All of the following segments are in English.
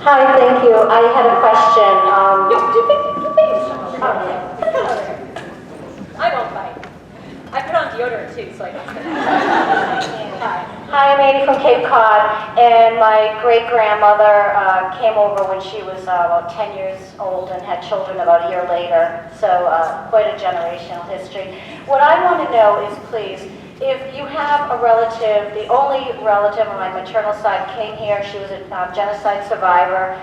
Hi, thank you. I had a question. I won't bite. I put on deodorant too, so I don't. Hi, I'm Amy from Cape Cod, and my great-grandmother came over when she was about 10 years old and had children about a year later, so quite a generational history. What I want to know is, please, if you have a relative, the only relative on my maternal side came here, she was a genocide survivor.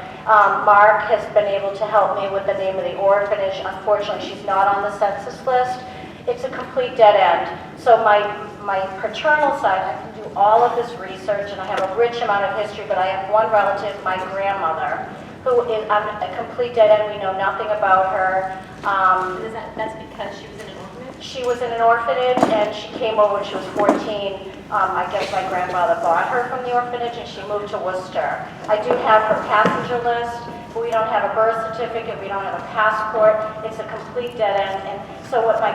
Mark has been able to help me with the name of the orphanage. Unfortunately, she's not on the census list. It's a complete dead end. So my paternal side, I can do all of this research, and I have a rich amount of history, but I have one relative, my grandmother, who is a complete dead end. We know nothing about her. That's because she was in an orphanage? She was in an orphanage, and she came over when she was 14. I guess my grandfather bought her from the orphanage, and she moved to Worcester. I do have her passenger list, but we don't have a birth certificate, we don't have a passport. It's a complete dead end. And so what my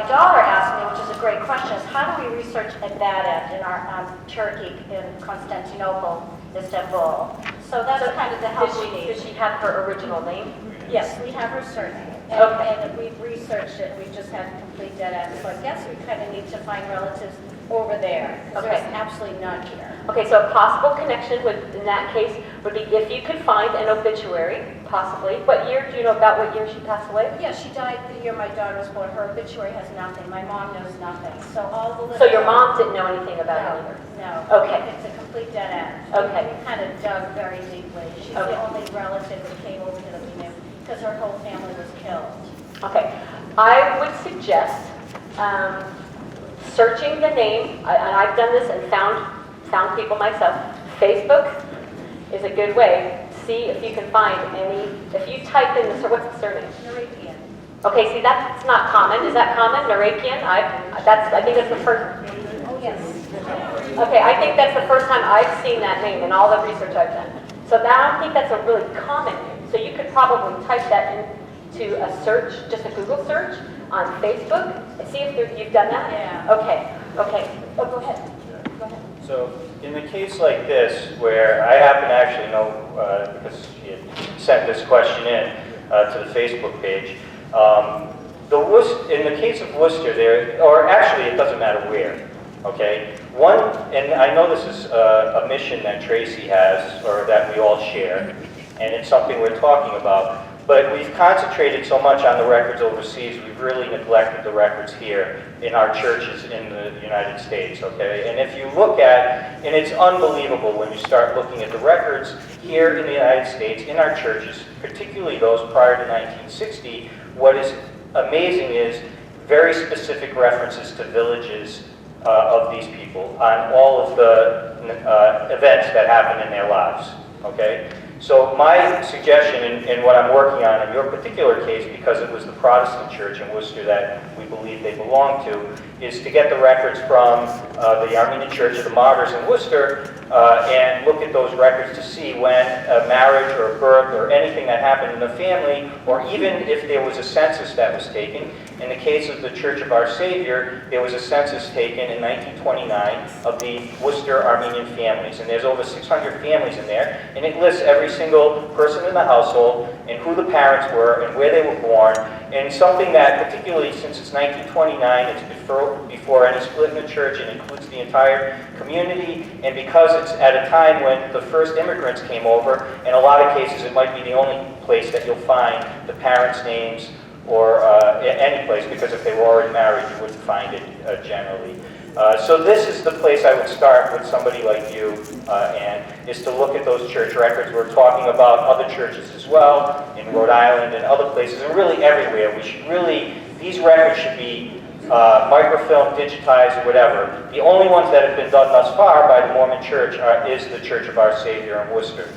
daughter asked me, which is a great question, is how do we research at that end in our Turkey, in Constantinople, Istanbul? So that's kind of the help we need. Does she have her original name? Yes, we have her surname. And we've researched it, we just had complete dead end. So I guess we kind of need to find relatives over there, because there's absolutely none here. Okay, so a possible connection in that case would be if you could find an obituary, possibly. What year, do you know about what year she passed away? Yeah, she died the year my daughter was born. Her obituary has nothing. My mom knows nothing. So all the little... So your mom didn't know anything about it either? No. Okay. It's a complete dead end. Okay. We kind of dug very deeply. She's the only relative that came over here that we knew, because her whole family was killed. Okay. I would suggest searching the name, and I've done this and found people myself. Facebook is a good way. See if you can find any. If you type in what's the surname? Narapian. Okay, see that's not common. Is that common? Narapian? I think that's the first. Oh yes. Okay, I think that's the first time I've seen that name in all the research I've done. So I don't think that's a really common name. So you could probably type that into a search, just a Google search on Facebook, and see if you've done that. Yeah. Okay. Oh, go ahead. So in the case like this, where I happen to actually know, because she had sent this question in to the Facebook page, in the case of Worcester, or actually it doesn't matter where, okay? And I know this is a mission that Tracy has, or that we all share, and it's something we're talking about. But we've concentrated so much on the records overseas, we've really neglected the records here in our churches in the United States, okay? And if you look at, and it's unbelievable when you start looking at the records here in the United States, in our churches, particularly those prior to 1960, what is amazing is very specific references to villages of these people on all of the events that happen in their lives, okay? So my suggestion, and what I'm working on in your particular case, because it was the Protestant church in Worcester that we believe they belong to, is to get the records from the Armenian Church of the Martyrs in Worcester and look at those records to see when a marriage or a birth or anything that happened in the family, or even if there was a census that was taken. In the case of the Church of Our Savior, there was a census taken in 1929 of the Worcester Armenian families, and there's over 600 families in there, and it lists every single person in the household and who the parents were and where they were born, and something that, particularly since it's 1929, it's before any split in the church, and includes the entire community, and because it's at a time when the first immigrants came over, in a lot of cases it might be the only place that you'll find the parents' names, or any place, because if they were already married, you wouldn't find it generally. So this is the place I would start with somebody like you, Anne, is to look at those church records. We're talking about other churches as well, in Rhode Island and other places, and really everywhere. We should really, these records should be microfilmed, digitized, or whatever. The only ones that have been done thus far by the Mormon Church is the Church of Our Savior in Worcester.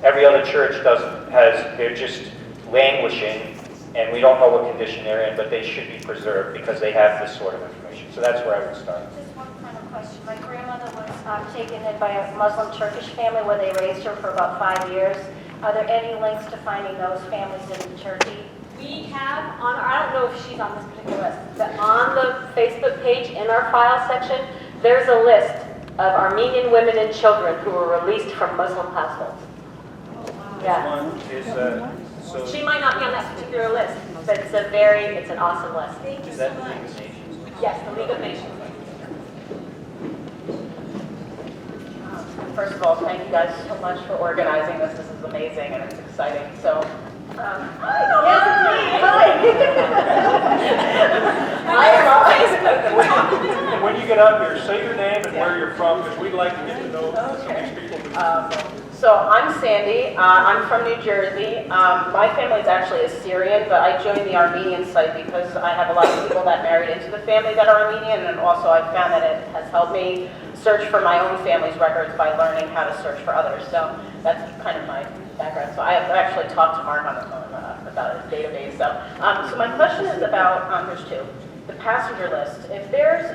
Every other church they're just languishing, and we don't know what condition they're in, but they should be preserved because they have this sort of information. So that's where I would start. Just one final question. My grandmother was taken in by a Muslim Turkish family where they raised her for about 5 years. Are there any links to finding those families in Turkey? We have I don't know if she's on this particular list, but on the Facebook page in our file section, there's a list of Armenian women and children who were released from Muslim households. Oh, wow. Yeah. one is, so, She might not be on that particular list, but it's an awesome list. is that the League of Nations? Yes, the League of Nations. First of all, thank you guys so much for organizing this. This is amazing and it's exciting. So, yes, it's me. Hi. And when you get up here, say your name and where you're from, because we'd like to get to know some of these people. So I'm Sandy. I'm from New Jersey. My family is actually Assyrian, but I joined the Armenian site because I have a lot of people that married into the family that are Armenian, and also I found that it has helped me search for my own family's records by learning how to search for others. So that's kind of my background. So I have actually talked to Mark on the phone about his database. So my question is about, there's two. The passenger list. If there's,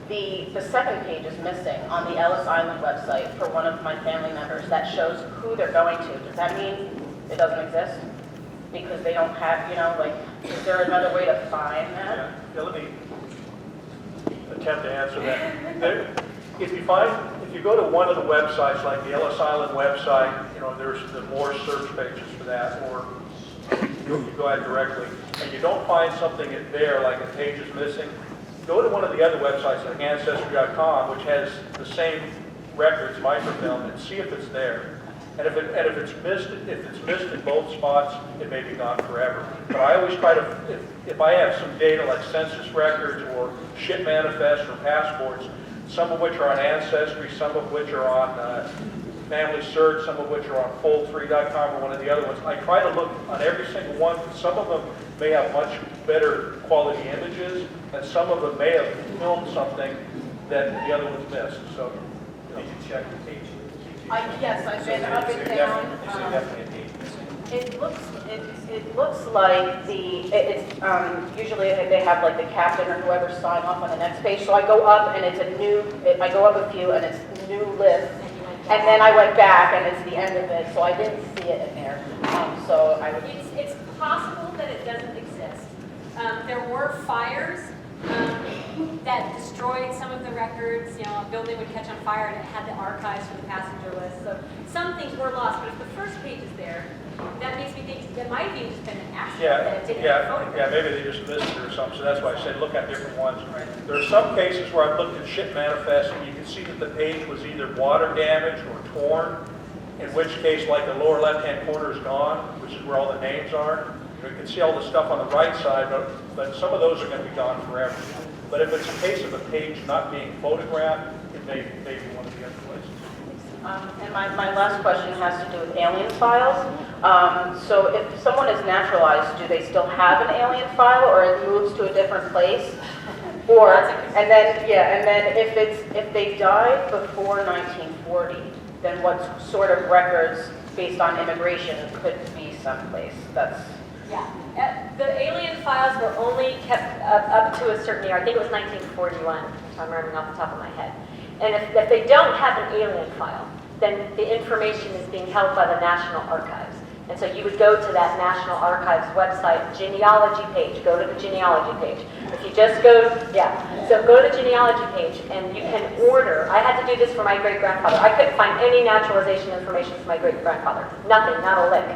the second page is missing on the Ellis Island website for one of my family members that shows who they're going to. Does that mean it doesn't exist? Because they don't have, like, is there another way to find that? Yeah, let me attempt to answer that. If you go to one of the websites, like the Ellis Island website, there's the more search pages for that, or you go out directly, and you don't find something there, like a page is missing, go to one of the other websites, like Ancestry.com, which has the same records, microfilm, and see if it's there. And if it's missed in both spots, it may be gone forever. But I always try to, if I have some data like census records or ship manifests or passports, some of which are on Ancestry, some of which are on Family Search, some of which are on Fold3.com or one of the other ones, I try to look on every single one. Some of them may have much better quality images, and some of them may have filmed something that the other ones missed. So, Did you check the page? Yes, I've been up Is and there down. definitely a page missing? It looks like it's usually they have like the captain or whoever sign off on the next page. So I go up and it's I go up a few and it's new list. And then I went back and it's the end of it, so I didn't see it in there. So I would. It's possible that it doesn't exist. There were fires that destroyed some of the records. A building would catch on fire and it had the archives for the passenger list. So some things were lost, but if the first page is there, that makes me think that might have just been an accident that it didn't photograph. Yeah, maybe they just missed it or something, so that's why I said look at different ones. There are some cases where I've looked at ship manifests and you can see that the page was either water damaged or torn, in which case like the lower left-hand corner is gone, which is where all the names are. You can see all the stuff on the right side, but some of those are going to be gone forever. But if it's a case of a page not being photographed, it may be one of the other places. And my last question has to do with alien files. So if someone is naturalized, do they still have an alien file, or it moves to a different place? Or and then if they died before 1940, then what sort of records based on immigration could be someplace? Yeah, the alien files were only kept up to a certain year. I think it was 1941, if I'm remembering off the top of my head. And if they don't have an alien file, then the information is being held by the National Archives. And so you would go to that National Archives website, genealogy page, go to the genealogy page. If you just go, so go to the genealogy page and you can order. I had to do this for my great-grandfather. I couldn't find any naturalization information for my great-grandfather. Nothing, not a lick.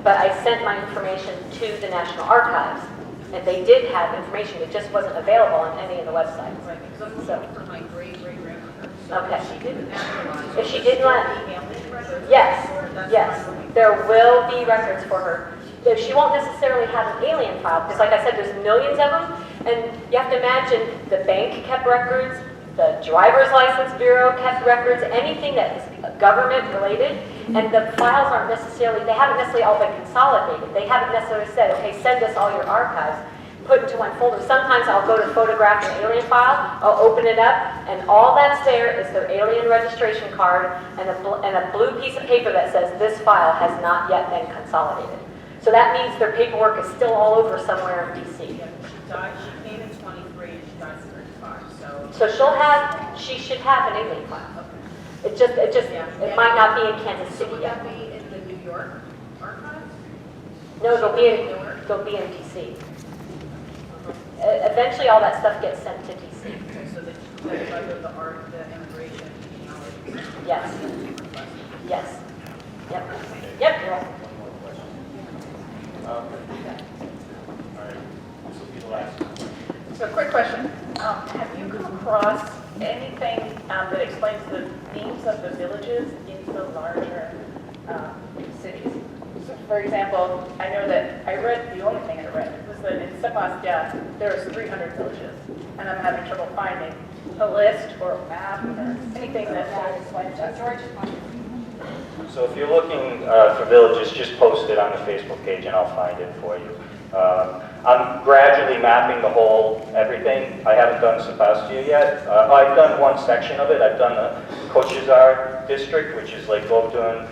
But I sent my information to the National Archives, and they did have information. It just wasn't available on any of the websites. Right, because I'm looking for my great-great-grandmother. Okay. If she didn't naturalize. If she didn't let, alien records? yes, That's yes, what I'm looking there will be records for her. If she won't necessarily have an alien file, because like I said, there's millions of them, and you have to imagine the bank kept records, the driver's license bureau kept records, anything that is government related, and the files aren't necessarily, they haven't necessarily all been consolidated. They haven't necessarily said, okay, send us all your archives, put into one folder. Sometimes I'll go to photograph an alien file, I'll open it up, and all that's there is their alien registration card and a blue piece of paper that says this file has not yet been consolidated. So that means their paperwork is still all over somewhere in DC. Yeah, she died, she came in 23 and she died in 35, So she should have an alien file. It might not be in Kansas City Would yet. that be in the New York archives? No, it'll be in DC. Eventually all that stuff gets sent to DC. Okay, so the immigration genealogy. Yes. Yes. Yep. Yep. All right, this will be the last. So quick question. Have you come across anything that explains the names of the villages in the larger cities? So for example, I know that I read, the only thing I read was that in Sebastian, there's 300 villages, and I'm having trouble finding a list or a map or anything that explains that. So if you're looking for villages, just post it on the Facebook page and I'll find it for you. I'm gradually mapping the whole everything. I haven't done Sebastia yet. I've done one section of it. I've done the Kochizar district, which is like Watertown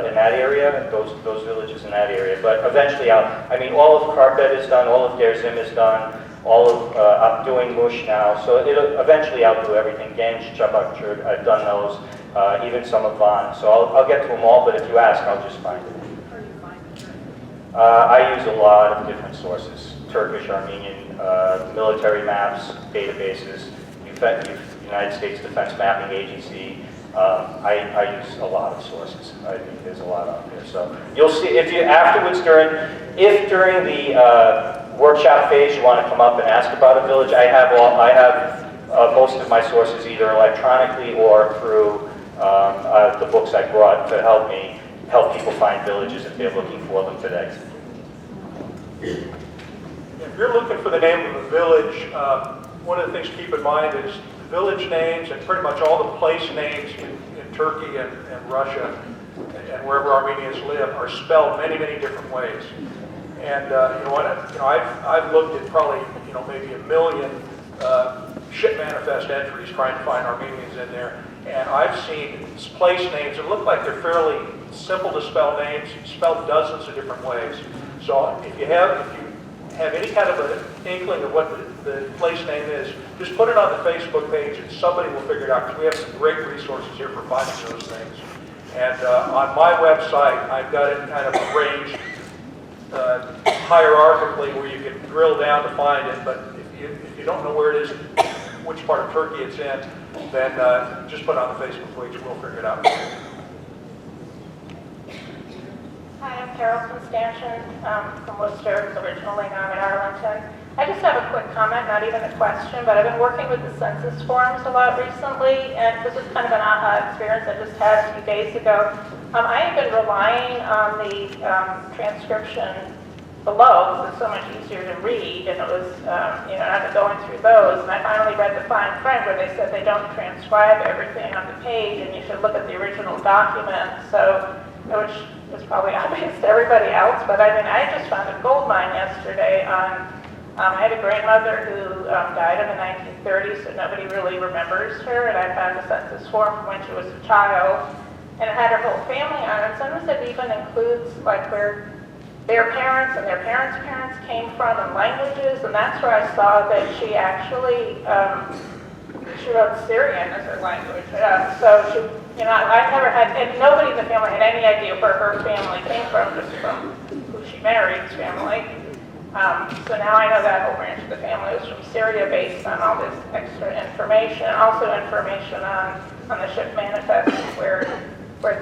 in that area, those villages in that area. But eventually, I mean, all of Carpet is done, all of Derzim is done, all of, I'm doing Mush now. So eventually I'll do everything. Ganj, Chabakchur, I've done those, even some of Van. So I'll get to them all, but if you ask, I'll just find it. I use a lot of different sources, Turkish, Armenian, military maps, databases, United States Defense Mapping Agency. I use a lot of sources. I think there's a lot out there. So you'll see, if you afterwards during the workshop phase you want to come up and ask about a village, I have most of my sources either electronically or through the books I brought to help people find villages if they're looking for them today. If you're looking for the name of a village, one of the things to keep in mind is the village names and pretty much all the place names in Turkey and Russia and wherever Armenians live are spelled many, many different ways. And I've looked at probably maybe a million ship manifest entries trying to find Armenians in there, and I've seen place names that look like they're fairly simple to spell names, spelled dozens of different ways. So if you have any kind of an inkling of what the place name is, just put it on the Facebook page and somebody will figure it out, because we have some great resources here for finding those things. And on my website, I've got it kind of arranged hierarchically where you can drill down to find it, but if you don't know where it is, which part of Turkey it's in, then just put it on the Facebook page, we'll figure it out. Hi, I'm Carol Constantian from Worcester, originally now in Arlington. I just have a quick comment, not even a question, but I've been working with the census forms a lot recently, and this is kind of an aha experience I just had a few days ago. I have been relying on the transcription below, because it's so much easier to read, and it was, I've been going through those, and I finally read the fine print where they said they don't transcribe everything on the page, and you should look at the original document, which is probably obvious to everybody else, but I mean, I just found a gold mine yesterday on, I had a grandmother who died in the 1930s, so nobody really remembers her, and I found a census form from when she was a child, and it had her whole family on it. Sometimes it even includes like where their parents and their parents' parents came from and languages, and that's where I saw that she actually, she wrote Syrian as her language. So she, I never had, and nobody in the family had any idea where her family came from, just from who she married's family. So now I know that whole branch of the family was from Syria based on all this extra information. Also information on the ship manifest where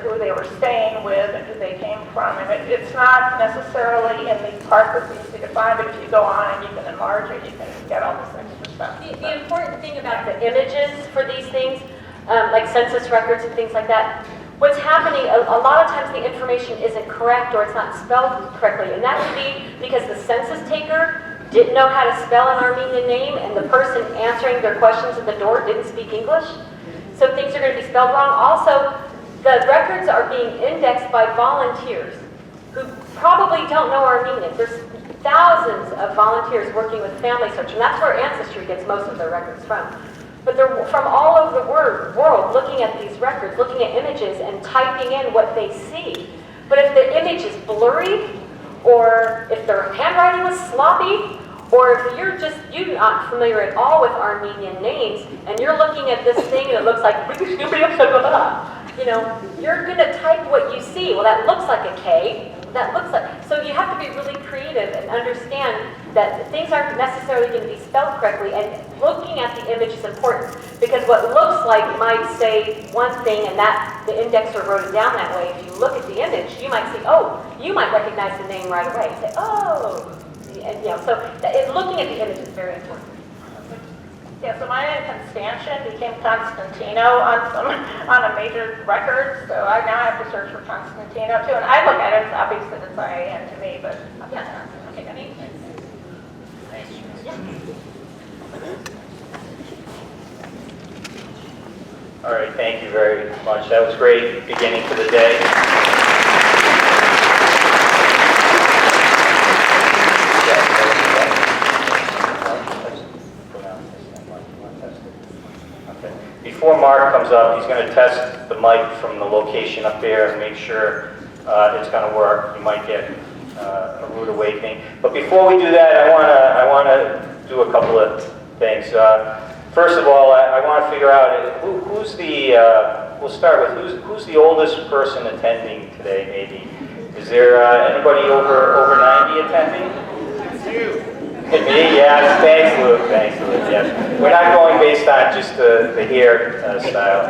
who they were staying with and who they came from. And it's not necessarily in the part that's easy to find, but if you go on and you can enlarge it, you can get all this extra stuff. The important thing about the images for these things, like census records and things like that, what's happening, a lot of times the information isn't correct or it's not spelled correctly, and that could be because the census taker didn't know how to spell an Armenian name and the person answering their questions at the door didn't speak English. So things are going to be spelled wrong. Also, the records are being indexed by volunteers who probably don't know Armenian. There's thousands of volunteers working with Family Search, and that's where Ancestry gets most of their records from. But they're from all over the world looking at these records, looking at images and typing in what they see. But if the image is blurry, or if their handwriting was sloppy, or if you're not familiar at all with Armenian names, and you're looking at this thing and it looks like, you're going to type what you see. Well, that looks like a K, that looks like. So you have to be really creative and understand that things aren't necessarily going to be spelled correctly, and looking at the image is important, because what looks like might say one thing and that the indexer wrote it down that way. If you look at the image, you might see, oh, you might recognize the name right away. Say, oh, and, so looking at the image is very important. Yeah, so my name Constantian became Constantino on a major record, so I now have to search for Constantino too. And I look at it, it's obvious that it's IAN to me, but Yeah. okay, All right, thank you very much. That was great beginning to the day. Before Mark comes up, he's going to test the mic from the location up there and make sure it's going to work. You might get a rude awakening. But before we do that, I want to do a couple of things. First of all, I want to figure out who's the. We'll start with who's the oldest person attending today. Maybe is there anybody over 90 attending? It's you. Me, yes. Thanks, Luke. Thanks, Luke. Yes. We're not going based on just the hair style.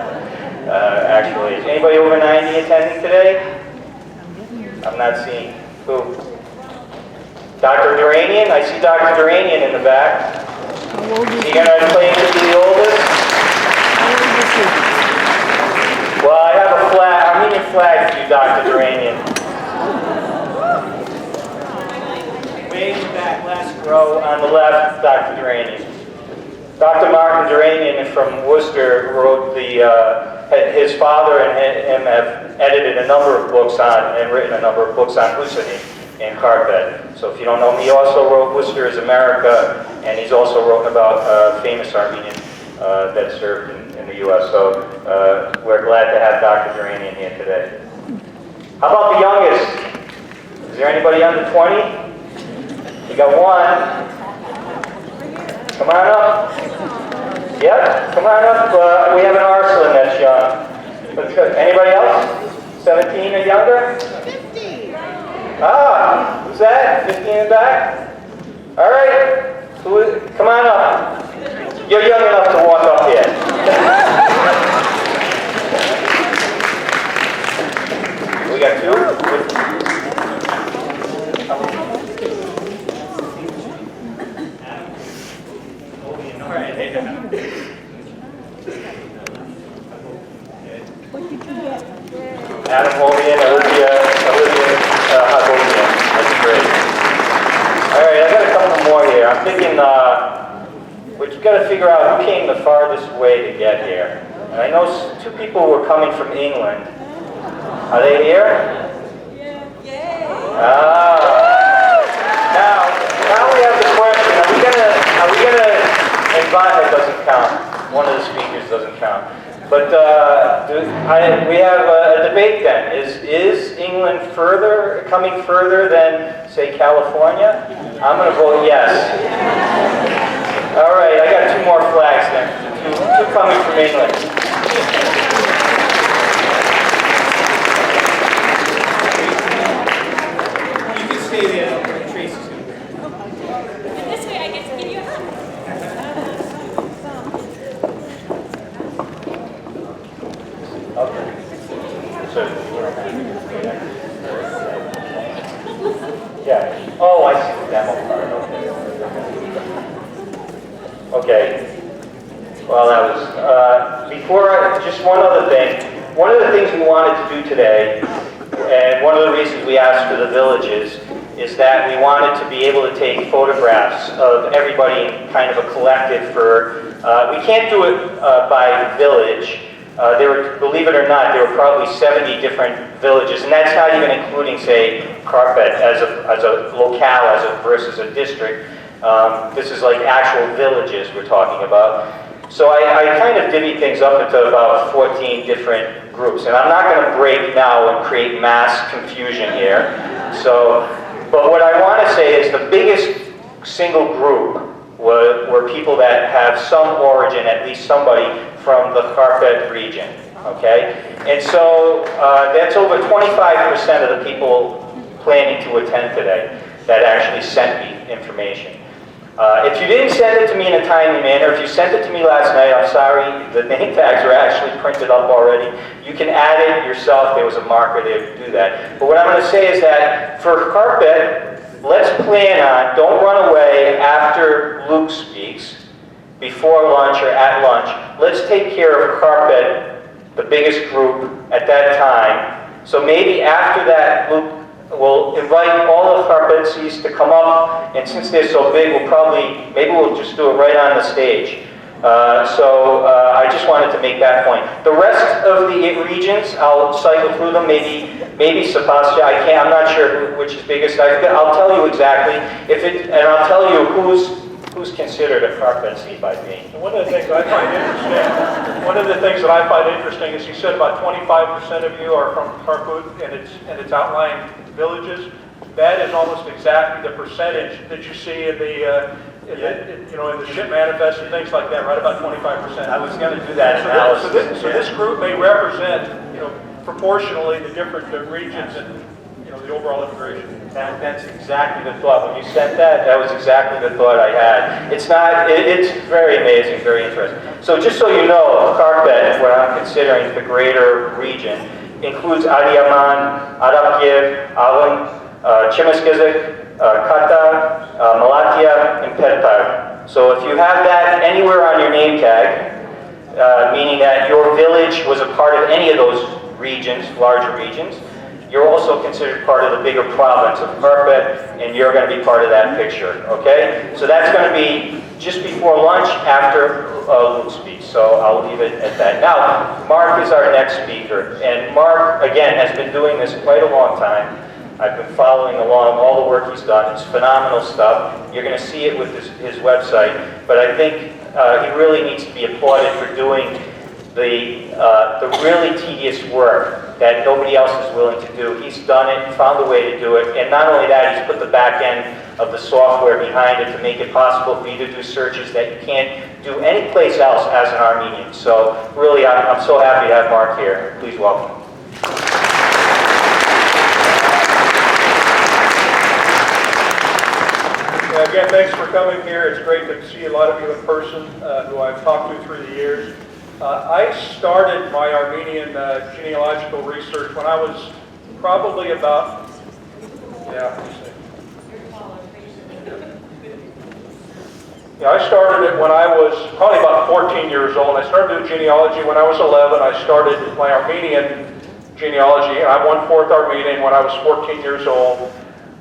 Actually, is anybody over 90 attending today? I'm not seeing who. Dr. Duranian? I see Dr. Duranian in the back. Is he going to claim to be the oldest? Well, I have a flag, Armenian flag for you, Dr. Duranian. Way in the back, last row on the left, Dr. Duranian. Dr. Martin Duranian from Worcester wrote his father and him have edited a number of books on, and written a number of books on Hussein and carpet. So if you don't know him, he also wrote Worcester is America, and he's also written about famous Armenian that served in the U.S. So we're glad to have Dr. Duranian here today. How about the youngest? Is there anybody under 20? We got one. Come on up. Yep, come on up. We have an Arslan that's young. That's good. Anybody else? 17 or younger? 50. Ah, who's that? 50 in the back? All right. Come on up. You're young enough to walk up here. We got two. All right. What did you get? Adam Hovian, Olivia Hagovian. That's great. All right, I got a couple more here. I'm thinking, we've got to figure out who came the farthest way to get here. And I know two people were coming from England. Are they here? Now we have the question: Are we gonna invite? It doesn't count. One of the speakers doesn't count. But we have a debate then. Is England coming further than, say, California? I'm going to vote yes. All right, I got two more flags then. Two coming from England. You can stay there. Tracy's going to be. And this way I get to give you a hug. Okay. So, yeah. Oh, I see the demo card. Okay. Well, that was, just one other thing. One of the things we wanted to do today, and one of the reasons we asked for the villages, is that we wanted to be able to take photographs of everybody in kind of a collective for, we can't do it by village. Believe it or not, there were probably 70 different villages, and that's not even including, say, Carpet as a locale versus a district. This is like actual villages we're talking about. So I kind of divvied things up into about 14 different groups, and I'm not going to break now and create mass confusion here. But what I want to say is the biggest single group were people that have some origin, at least somebody from the Carpet region, okay? And so that's over 25% of the people planning to attend today that actually sent me information. If you didn't send it to me in a timely manner, if you sent it to me last night, I'm sorry, the name tags are actually printed up already. You can add it yourself. There was a marker there to do that. But what I'm going to say is that for carpet, let's plan on, don't run away after Luke speaks, before lunch or at lunch. Let's take care of carpet, the biggest group, at that time. So maybe after that, Luke will invite all the carpetsees to come up, and since they're so big, maybe we'll just do it right on the stage. I just wanted to make that point. The rest of the regions, I'll cycle through them. Maybe Sebastian, I'm not sure which is biggest. I'll tell you exactly. And I'll tell you who's considered a carpetsee by me. And one of the things I find interesting is you said about 25% of you are from Harput and its outlying villages. That is almost exactly the percentage that you see in the in the ship manifest and things like that, right about 25%. I was going to do that analysis. So this group may represent, proportionally the different regions and, the overall immigration. That's exactly the thought. When you said that, that was exactly the thought I had. It's very amazing, very interesting. So just so you know, carpet, what I'm considering the greater region, includes Adiyaman, Arapyev, Alın, Chimiskizik, Kata, Malatya, and Pertar. So if you have that anywhere on your name tag, meaning that your village was a part of any of those regions, larger regions, you're also considered part of the bigger province of Carpet, and you're going to be part of that picture, okay? So that's going to be just before lunch, after Luke speaks, so I'll leave it at that. Now, Mark is our next speaker, and Mark, again, has been doing this quite a long time. I've been following along all the work he's done. It's phenomenal stuff. You're going to see it with his website, but I think he really needs to be applauded for doing the really tedious work that nobody else is willing to do. He's done it, found a way to do it, and not only that, he's put the back end of the software behind it to make it possible for you to do searches that you can't do any place else as an Armenian. So really, I'm so happy to have Mark here. Please welcome. Again, thanks for coming here. It's great to see a lot of you in person who I've talked to through the years. I started my Armenian genealogical research when I was probably about, I started it when I was probably about 14 years old. I started doing genealogy when I was 11. I started my Armenian genealogy, and I'm 1/4 Armenian when I was 14 years old.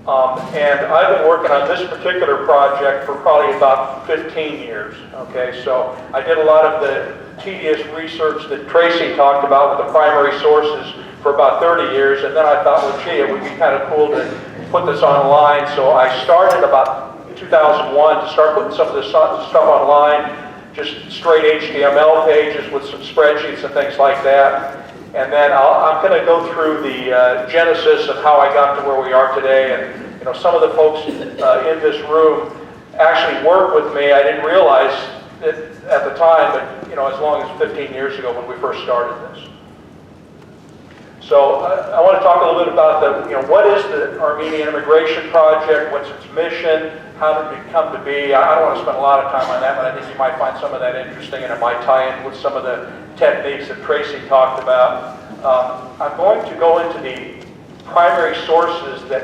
And I've been working on this particular project for probably about 15 years, okay? So I did a lot of the tedious research that Tracy talked about with the primary sources for about 30 years, and then I thought, well, gee, it would be kind of cool to put this online. So I started about 2001 to start putting some of this stuff online, just straight HTML pages with some spreadsheets and things like that. And then I'm going to go through the genesis of how I got to where we are today. And some of the folks in this room actually work with me. I didn't realize it at the time, but as long as 15 years ago when we first started this. So I want to talk a little bit about what is the Armenian Immigration Project, what's its mission, how did it come to be. I don't want to spend a lot of time on that, but I think you might find some of that interesting, and it might tie in with some of the techniques that Tracy talked about. I'm going to go into the primary sources that